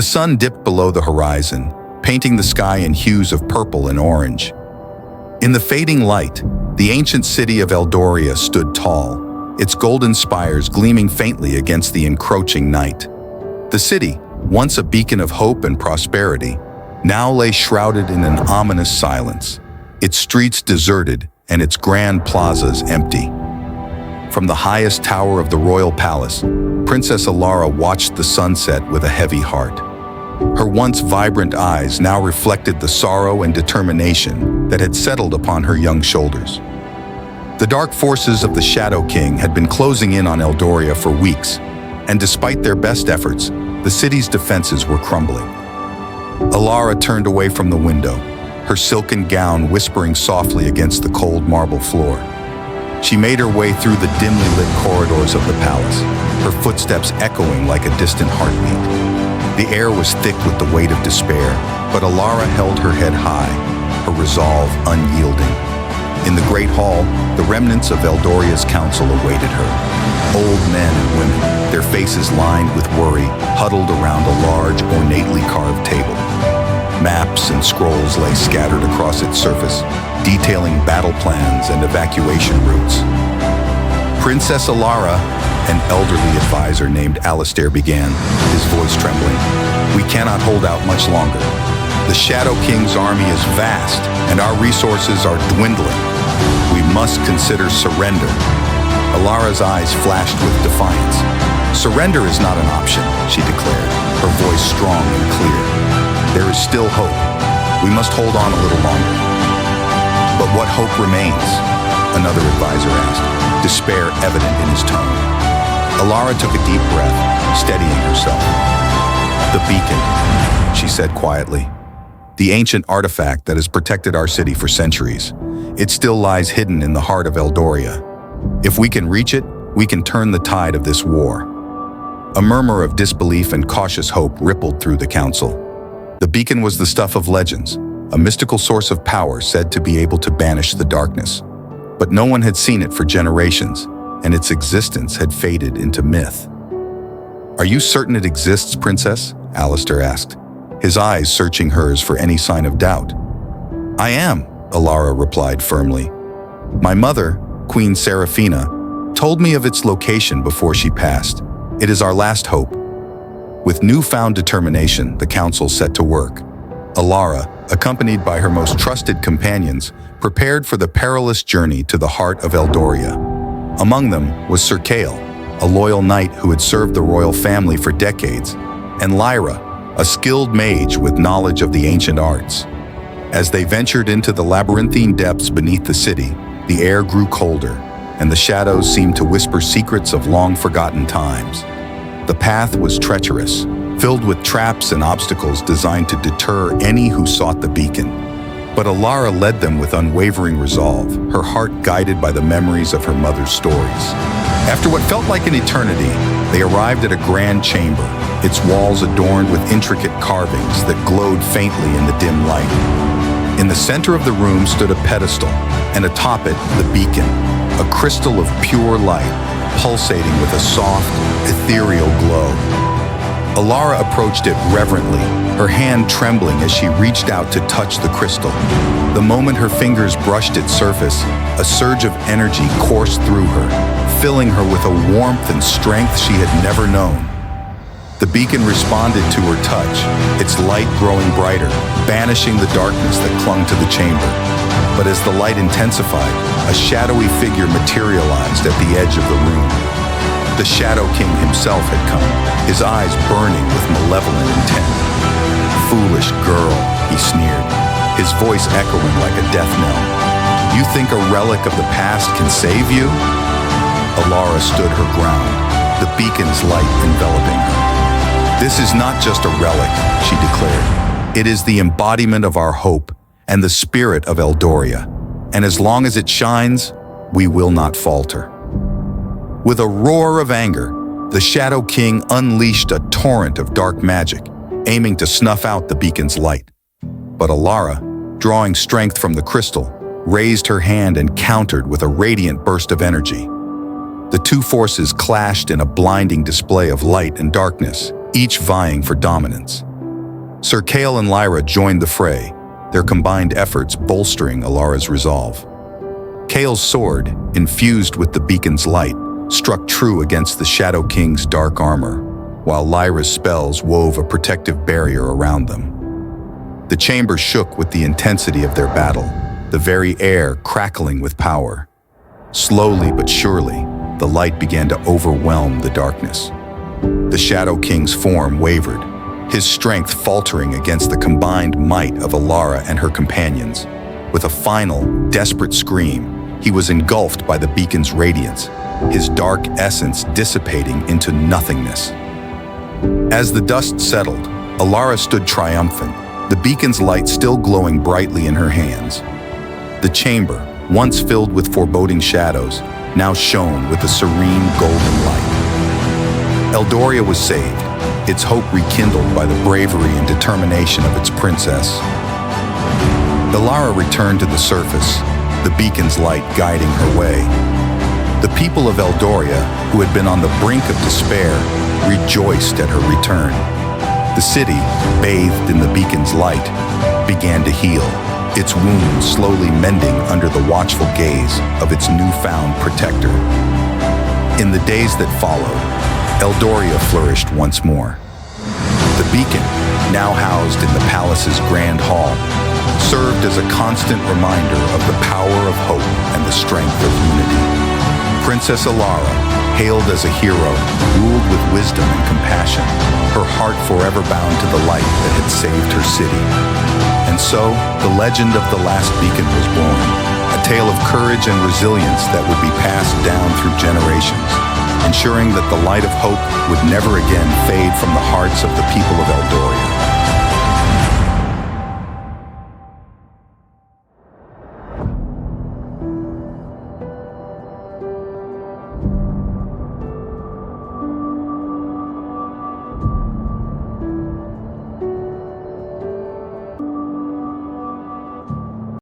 The sun dipped below the horizon, painting the sky in hues of purple and orange. In the fading light, the ancient city of Eldoria stood tall, its golden spires gleaming faintly against the encroaching night. The city, once a beacon of hope and prosperity, now lay shrouded in an ominous silence, its streets deserted and its grand plazas empty. From the highest tower of the royal palace, Princess Alara watched the sunset with a heavy heart. Her once vibrant eyes now reflected the sorrow and determination that had settled upon her young shoulders. The dark forces of the Shadow King had been closing in on Eldoria for weeks, and despite their best efforts, the city's defenses were crumbling. Alara turned away from the window, her silken gown whispering softly against the cold marble floor. She made her way through the dimly lit corridors of the palace, her footsteps echoing like a distant heartbeat. The air was thick with the weight of despair, but Alara held her head high, her resolve unyielding. In the great hall, the remnants of Eldoria's council awaited her. Old men and women, their faces lined with worry, huddled around a large, ornately carved table. Maps and scrolls lay scattered across its surface, detailing battle plans and evacuation routes. Princess Alara, an elderly advisor named Alistair began, his voice trembling. We cannot hold out much longer. The Shadow King's army is vast, and our resources are dwindling. We must consider surrender. Alara's eyes flashed with defiance. Surrender is not an option, she declared, her voice strong and clear. There is still hope. We must hold on a little longer. But what hope remains? Another advisor asked, despair evident in his tone. Alara took a deep breath, steadying herself. The beacon, she said quietly. The ancient artifact that has protected our city for centuries. It still lies hidden in the heart of Eldoria. If we can reach it, we can turn the tide of this war. A murmur of disbelief and cautious hope rippled through the council. The beacon was the stuff of legends, a mystical source of power said to be able to banish the darkness. But no one had seen it for generations, and its existence had faded into myth. Are you certain it exists, Princess? Alistair asked, his eyes searching hers for any sign of doubt. I am, Alara replied firmly. My mother, Queen Seraphina, told me of its location before she passed. It is our last hope. With newfound determination, the council set to work. Alara, accompanied by her most trusted companions, prepared for the perilous journey to the heart of Eldoria. Among them was Sir Kale, a loyal knight who had served the royal family for decades, and Lyra, a skilled mage with knowledge of the ancient arts. As they ventured into the labyrinthine depths beneath the city, the air grew colder, and the shadows seemed to whisper secrets of long-forgotten times. The path was treacherous, filled with traps and obstacles designed to deter any who sought the beacon. But Alara led them with unwavering resolve, her heart guided by the memories of her mother's stories. After what felt like an eternity, they arrived at a grand chamber, its walls adorned with intricate carvings that glowed faintly in the dim light. In the center of the room stood a pedestal, and atop it, the beacon, a crystal of pure light, pulsating with a soft, ethereal glow. Alara approached it reverently, her hand trembling as she reached out to touch the crystal. The moment her fingers brushed its surface, a surge of energy coursed through her, filling her with a warmth and strength she had never known. The beacon responded to her touch, its light growing brighter, banishing the darkness that clung to the chamber. But as the light intensified, a shadowy figure materialized at the edge of the room. The Shadow King himself had come, his eyes burning with malevolent intent. Foolish girl, he sneered, his voice echoing like a death knell. You think a relic of the past can save you? Alara stood her ground, the beacon's light enveloping her. This is not just a relic, she declared. It is the embodiment of our hope and the spirit of Eldoria. And as long as it shines, we will not falter. With a roar of anger, the Shadow King unleashed a torrent of dark magic, aiming to snuff out the beacon's light. But Alara, drawing strength from the crystal, raised her hand and countered with a radiant burst of energy. The two forces clashed in a blinding display of light and darkness, each vying for dominance. Sir Kale and Lyra joined the fray, their combined efforts bolstering Alara's resolve. Kale's sword, infused with the beacon's light, struck true against the Shadow King's dark armor, while Lyra's spells wove a protective barrier around them. The chamber shook with the intensity of their battle, the very air crackling with power. Slowly but surely, the light began to overwhelm the darkness. The Shadow King's form wavered, his strength faltering against the combined might of Alara and her companions. With a final, desperate scream, he was engulfed by the beacon's radiance, his dark essence dissipating into nothingness. As the dust settled, Alara stood triumphant, the beacon's light still glowing brightly in her hands. The chamber, once filled with foreboding shadows, now shone with a serene golden light. Eldoria was saved, its hope rekindled by the bravery and determination of its princess. Alara returned to the surface, the beacon's light guiding her way. The people of Eldoria, who had been on the brink of despair, rejoiced at her return. The city, bathed in the beacon's light, began to heal, its wounds slowly mending under the watchful gaze of its newfound protector. In the days that followed, Eldoria flourished once more. The beacon, now housed in the palace's grand hall, served as a constant reminder of the power of hope and the strength of unity. Princess Alara, hailed as a hero, ruled with wisdom and compassion, her heart forever bound to the light that had saved her city. And so, the legend of the last beacon was born, a tale of courage and resilience that would be passed down through generations, ensuring that the light of hope would never again fade from the hearts of the people of Eldoria.